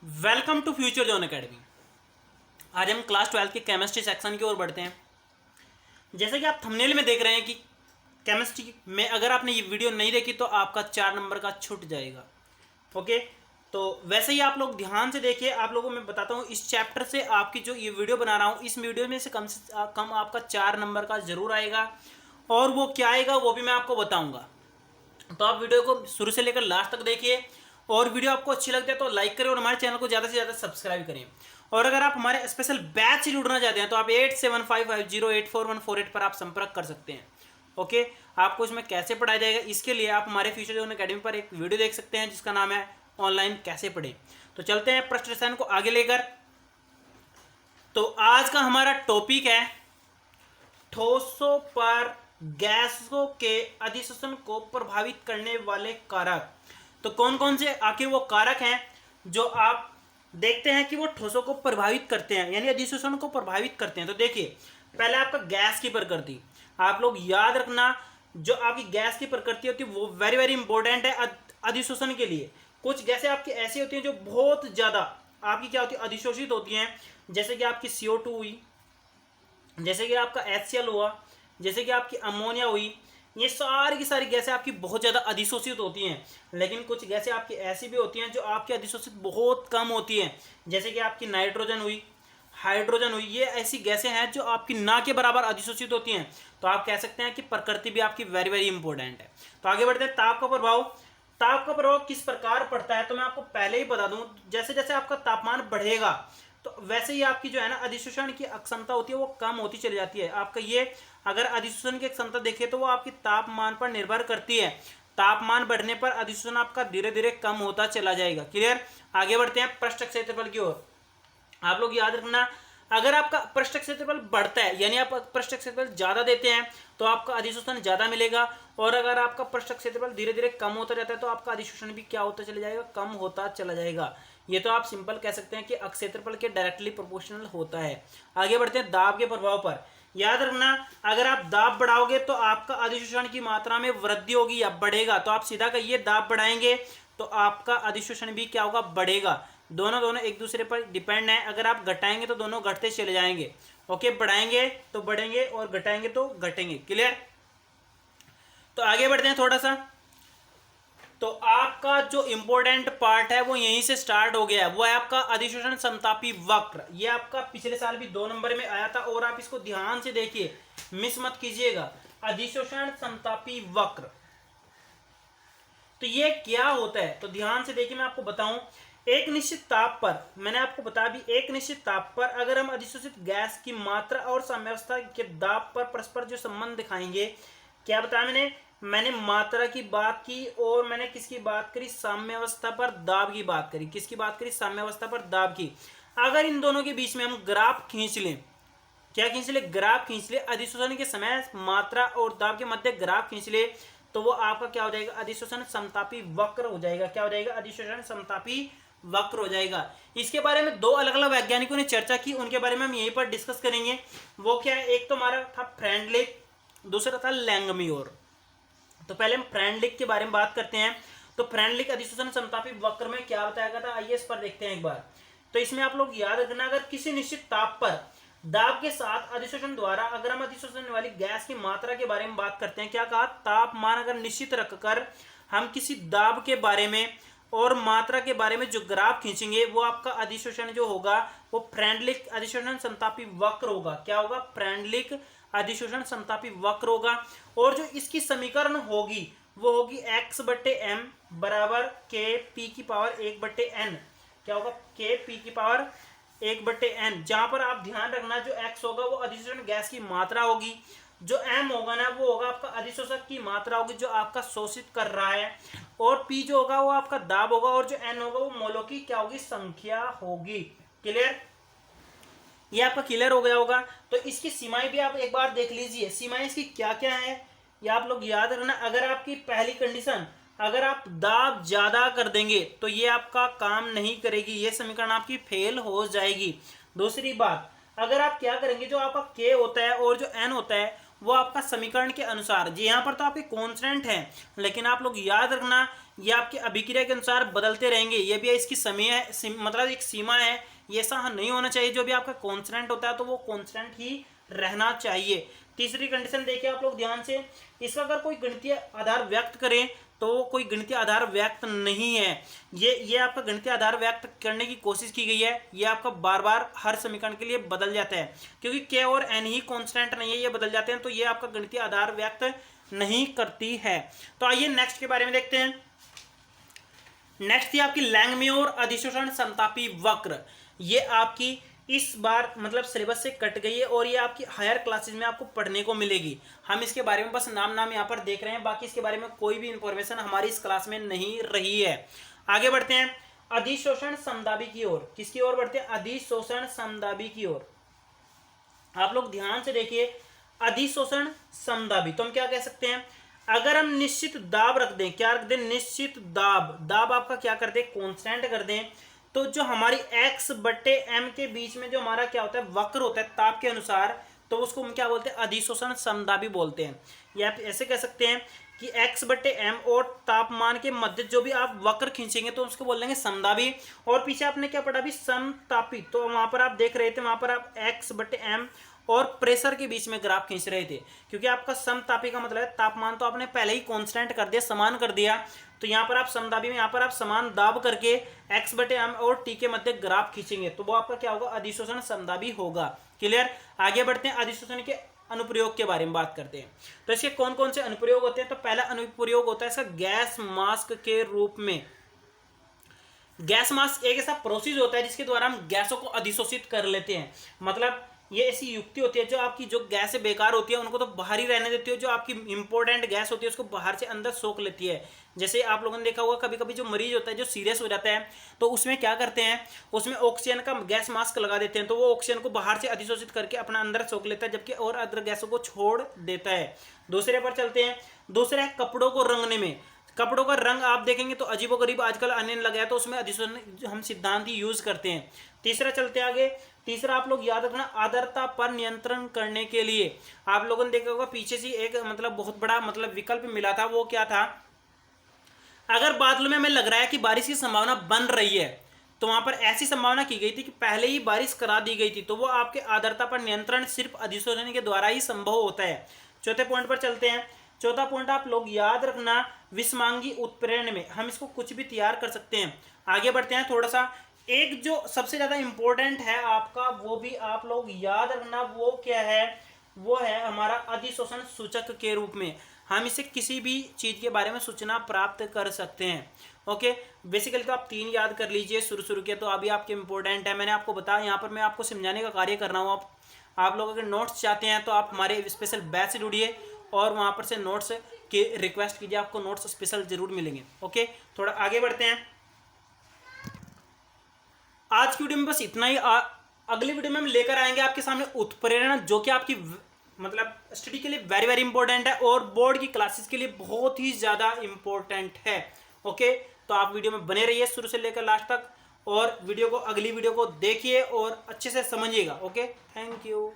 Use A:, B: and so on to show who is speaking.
A: Welcome to future zone academy. आज हम class 12 के केमिस्ट्री सेक्शन की ओर बढ़ते हैं। जैसे कि आप थंबनेल में देख रहे हैं कि केमिस्ट्री में अगर आपने ये वीडियो नहीं देखी तो आपका 4 नंबर का छूट जाएगा। ओके, तो वैसे ही आप लोग ध्यान से देखिए। आप लोगों को मैं बताता हूँ, इस चैप्टर से आपकी जो ये वीडियो बना रहा हूँ, इस वीडियो में से कम आपका 4 नंबर का जरूर आएगा। और वो क्या आएगा वो भी मैं आपको बताऊँगा। तो आप वीडियो को शुरू से लेकर लास्ट तक देखिए। और वीडियो आपको अच्छी लगती है तो लाइक करें और हमारे चैनल को ज़्यादा से ज़्यादा सब्सक्राइब करें। और अगर आप हमारे स्पेशल बैच से जुड़ना चाहते हैं तो आप 8755084148 पर आप संपर्क कर सकते हैं। ओके, आपको इसमें कैसे पढ़ाया जाएगा इसके लिए आप हमारे फ्यूचर जोन एकेडमी पर एक वीडियो देख सकते हैं जिसका नाम है ऑनलाइन कैसे पढ़ें। तो चलते हैं प्रश्न रसायन को आगे लेकर। तो आज का हमारा टॉपिक है ठोसों पर गैसों के अधिशोषण को प्रभावित करने वाले कारक। तो कौन कौन से आखिर वो कारक हैं जो आप देखते हैं कि वो ठोसों को प्रभावित करते हैं, यानी अधिशोषण को प्रभावित करते हैं। तो देखिए, पहले आपका गैस की प्रकृति, आप लोग याद रखना, जो आपकी गैस की प्रकृति होती है वो वेरी वेरी इंपॉर्टेंट है अधिशोषण के लिए। कुछ गैसें आपकी ऐसी होती हैं जो बहुत ज़्यादा आपकी क्या होती है, अधिशोषित होती हैं। जैसे कि आपकी CO2 हुई, जैसे कि आपका HCl हुआ, जैसे कि आपकी अमोनिया हुई। ये सारी की सारी गैसें आपकी बहुत ज़्यादा अधिशोषित होती हैं। लेकिन कुछ गैसें आपकी ऐसी भी होती हैं जो आपकी अधिशोषित बहुत कम होती हैं। जैसे कि आपकी नाइट्रोजन हुई, हाइड्रोजन हुई। ये ऐसी गैसें हैं जो आपकी ना के बराबर अधिशोषित होती हैं। तो आप कह सकते हैं कि प्रकृति भी आपकी वेरी वेरी इंपॉर्टेंट है। तो आगे बढ़ते हैं। ताप का प्रभाव, ताप का प्रभाव किस प्रकार पड़ता है तो मैं आपको पहले ही बता दूं, जैसे जैसे आपका तापमान बढ़ेगा तो वैसे ही आपकी जो है ना अधिशोषण की अक्षमता होती है वो कम होती चली जाती है। आपका ये अगर अधिशोषण की क्षमता देखें तो वो आपकी तापमान पर निर्भर करती है। तापमान बढ़ने पर अधिशोषण आपका धीरे धीरे कम होता चला जाएगा। क्लियर। आगे बढ़ते हैं पृष्ठ क्षेत्रफल की ओर। आप लोग याद रखना, अगर आपका पृष्ठ क्षेत्रफल बढ़ता है यानी आप पृष्ठ क्षेत्रफल ज़्यादा देते हैं तो आपका अधिशोषण ज़्यादा मिलेगा। और अगर आपका पृष्ठ क्षेत्रफल धीरे धीरे कम होता रहता है तो आपका अधिशोषण भी क्या होता चला जाएगा, कम होता चला जाएगा। ये तो आप सिंपल कह सकते हैं कि क्षेत्रफल के डायरेक्टली प्रोपोर्शनल होता है। आगे बढ़ते हैं दाब के प्रभाव पर। याद रखना, अगर आप दाब बढ़ाओगे तो आपका अधिशोषण की मात्रा में वृद्धि होगी या बढ़ेगा। तो आप सीधा कहिए दाब बढ़ाएंगे तो आपका अधिशोषण भी क्या होगा, बढ़ेगा। दोनों एक दूसरे पर डिपेंड है। अगर आप घटाएंगे तो दोनों घटते चले जाएंगे। ओके, बढ़ाएंगे तो बढ़ेंगे और घटाएंगे तो घटेंगे। क्लियर। तो आगे बढ़ते हैं थोड़ा सा। तो आपका जो इंपॉर्टेंट पार्ट है वो यहीं से स्टार्ट हो गया है, वो है आपका अधिशोषण समतापी वक्र। ये आपका पिछले साल भी 2 नंबर में आया था और आप इसको ध्यान से देखिए, मिस मत कीजिएगा। अधिशोषण समतापी वक्र, तो ये क्या होता है तो ध्यान से देखिए, मैं आपको बताऊं। एक निश्चित ताप पर, मैंने आपको बता भी, एक निश्चित ताप पर अगर हम अधिशोषित गैस की मात्रा और साम्यावस्था के दाब पर परस्पर जो संबंध दिखाएंगे, क्या बताया मैंने मात्रा की बात की और मैंने किसकी बात करी, साम्यावस्था पर दाब की बात करी। किसकी बात करी, साम्यावस्था पर दाब की। अगर इन दोनों के बीच में हम ग्राफ खींच लें, क्या खींच ले, ग्राफ खींच ले, अधिशोषण के समय मात्रा और दाब के मध्य ग्राफ खींच ले, तो वो आपका क्या हो जाएगा, अधिशोषण समतापी वक्र हो जाएगा। क्या हो जाएगा, अधिशोषण समतापी वक्र हो जाएगा। इसके बारे में 2 अलग अलग वैज्ञानिकों ने चर्चा की, उनके बारे में हम यहीं पर डिस्कस करेंगे। वो क्या है, एक तो हमारा था फ्रेंडलिक, दूसरा था लैंगम्योर। तो पहले हम फ्रेंडलिक के बारे में बात करते हैं। तो फ्रेंडलिक अधिशोषण समतापी वक्र में क्या बताया गया था, आइए इस पर देखते हैं एक बार। तो इसमें आप लोग याद रखना, अगर किसी निश्चित ताप पर दाब के साथ अधिशोषण द्वारा अगर हम अधिशोषण वाली गैस की मात्रा के बारे में बात करते हैं, क्या कहा, तापमान अगर निश्चित रखकर हम किसी दाब के बारे में और मात्रा के बारे में जो ग्राफ खींचेंगे वो आपका अधिशोषण जो होगा वो फ्रेंडलिक अधिशोषण समतापी वक्र होगा। क्या होगा, फ्रेंडलिक अधिशोषण समतापी वक्र होगा। और जो इसकी समीकरण होगी वो होगी x/m बराबर Kp⁴ 1/n। क्या होगा, Kp⁴ 1/n। जहां पर आप ध्यान रखना, जो x होगा वो अधिशोषण गैस की मात्रा होगी, जो m होगा ना वो होगा आपका अधिशोषक की मात्रा होगी जो आपका शोषित कर रहा है, और p जो होगा वो आपका दाब होगा, और जो n होगा वो मोलों की क्या होगी, संख्या होगी। क्लियर। ये आपका क्लियर हो गया होगा। तो इसकी सीमाएं भी आप एक बार देख लीजिए, सीमाएं इसकी क्या क्या है ये आप लोग याद रखना। अगर आपकी पहली कंडीशन, अगर आप दाब ज्यादा कर देंगे तो ये आपका काम नहीं करेगी, ये समीकरण आपकी फेल हो जाएगी। दूसरी बात, अगर आप क्या करेंगे, जो आपका K होता है और जो N होता है वो आपका समीकरण के अनुसार, जी यहाँ पर तो आपके कांस्टेंट है, लेकिन आप लोग याद रखना ये आपके अभिक्रिया के अनुसार बदलते रहेंगे। ये भी इसकी समय है, मतलब एक सीमा है, ये ऐसा नहीं होना चाहिए। जो भी आपका कांस्टेंट होता है तो वो कांस्टेंट ही रहना चाहिए। तीसरी कंडीशन देखिए आप लोग ध्यान से, इसका अगर कोई गणितीय आधार व्यक्त करें तो वो कोई गणितीय आधार व्यक्त नहीं है। ये आपका गणितीय आधार व्यक्त करने की कोशिश की गई है, ये आपका बार बार हर समीकरण के लिए बदल जाता है, क्योंकि के और एन ही कांस्टेंट नहीं है, ये बदल जाते हैं, तो ये आपका गणितीय आधार व्यक्त नहीं करती है। तो आइए नेक्स्ट के बारे में देखते हैं। नेक्स्ट थी आपकी लैंगम्योर अधिशोषण समतापी वक्र। ये आपकी इस बार मतलब सिलेबस से कट गई है और ये आपकी हायर क्लासेस में आपको पढ़ने को मिलेगी। हम इसके बारे में बस नाम यहाँ पर देख रहे हैं, बाकी इसके बारे में कोई भी इंफॉर्मेशन हमारी इस क्लास में नहीं रही है। आगे बढ़ते हैं अधिशोषण समदाबी की ओर। किसकी ओर बढ़ते हैं? अधिशोषण समदाबी की ओर। आप लोग ध्यान से देखिए, अधिशोषण समदाबी तो हम क्या कह सकते हैं? अगर हम निश्चित दाब रख दें, क्या रख दें? निश्चित दाब। दाब आपका क्या कर दें? कांस्टेंट कर दें, तो जो हमारी x बटे m के बीच में जो हमारा क्या होता है? वक्र होता है ताप के अनुसार, तो उसको हम क्या बोलते हैं? अधिशोषण समदाबी बोलते हैं। या आप ऐसे कह सकते हैं कि x बटे m और तापमान के मध्य जो भी आप वक्र खींचेंगे तो उसको बोल देंगे समदाबी। और पीछे आपने क्या पढ़ा? अभी समतापी, तो वहां पर आप देख रहे थे, वहां पर आप x बटे m और प्रेशर के बीच में ग्राफ खींच रहे थे, क्योंकि आपका समतापी का मतलब है तापमान तो आपने पहले ही कांस्टेंट कर दिया, समान कर दिया, तो यहाँ पर आप समदाबी में यहाँ पर आप समान दाब करके x बटे m और t के मध्य ग्राफ खींचेंगे, तो वो आपका क्या होगा? अधिशोषण समदाबी होगा। क्लियर? आगे बढ़ते हैं, अधिशोषण के अनुप्रयोग के बारे में बात करते हैं। तो इसके कौन कौन से अनुप्रयोग होते हैं? तो पहला अनुप्रयोग होता है इसका गैस मास्क के रूप में। गैस मास्क एक ऐसा प्रोसेस होता है जिसके द्वारा हम गैसों को अधिशोषित कर लेते हैं। मतलब ये ऐसी युक्ति होती है, जो आपकी जो गैस बेकार होती है उनको तो बाहर ही रहने देती है, जो आपकी इंपॉर्टेंट गैस होती है उसको बाहर से अंदर सोख लेती है। जैसे आप लोगों ने देखा होगा, कभी कभी जो मरीज होता है जो सीरियस हो जाता है तो उसमें क्या करते हैं? उसमें ऑक्सीजन का गैस मास्क लगा देते हैं, तो वो ऑक्सीजन को बाहर से अधिशोषित करके अपना अंदर सोख लेता है, जबकि और अदर गैसों को छोड़ देता है। दूसरे पर चलते हैं। दूसरा है कपड़ों को रंगने में। कपड़ों का रंग आप देखेंगे तो अजीबोगरीब आजकल आने लगा है, तो उसमें अधिशोषण हम सिद्धांत ही यूज करते हैं। तीसरा चलते आगे। तीसरा आप लोग याद रखना, आर्द्रता पर नियंत्रण करने के लिए। आप लोगों ने देखा होगा पीछे से एक मतलब बहुत बड़ा मतलब विकल्प मिला था, वो क्या था? अगर बादलों में हमें लग रहा है कि बारिश की संभावना बन रही है, तो वहां पर ऐसी संभावना की गई थी कि पहले ही बारिश करा दी गई थी, तो वो आपके आर्द्रता पर नियंत्रण सिर्फ अधिशोषण के द्वारा ही संभव होता है। चौथे पॉइंट पर चलते हैं। चौथा पॉइंट आप लोग याद रखना, विषमांगी उत्प्रेरण में हम इसको कुछ भी तैयार कर सकते हैं। आगे बढ़ते हैं थोड़ा सा। एक जो सबसे ज्यादा इंपॉर्टेंट है आपका, वो भी आप लोग याद रखना, वो क्या है? वो है हमारा अधिशोषण सूचक के रूप में। हम इसे किसी भी चीज के बारे में सूचना प्राप्त कर सकते हैं। ओके, बेसिकली तो आप 3 याद कर लीजिए शुरू के, तो अभी आपके इंपॉर्टेंट है, मैंने आपको बताया, यहाँ पर मैं आपको समझाने का कार्य कर रहा हूँ। आप लोग अगर नोट्स चाहते हैं तो आप हमारे स्पेशल बैच से जुड़िए और वहाँ पर से नोट्स की रिक्वेस्ट कीजिए, आपको नोट्स स्पेशल जरूर मिलेंगे। ओके, थोड़ा आगे बढ़ते हैं। आज की वीडियो में बस इतना ही। अगली वीडियो में हम लेकर आएंगे आपके सामने उत्प्रेरण, जो कि आपकी मतलब स्टडी के लिए वेरी वेरी इंपॉर्टेंट है और बोर्ड की क्लासेस के लिए बहुत ही ज़्यादा इंपॉर्टेंट है। ओके, तो आप वीडियो में बने रहिए शुरू से लेकर लास्ट तक, और वीडियो को अगली वीडियो को देखिए और अच्छे से समझिएगा। Okay, thank you.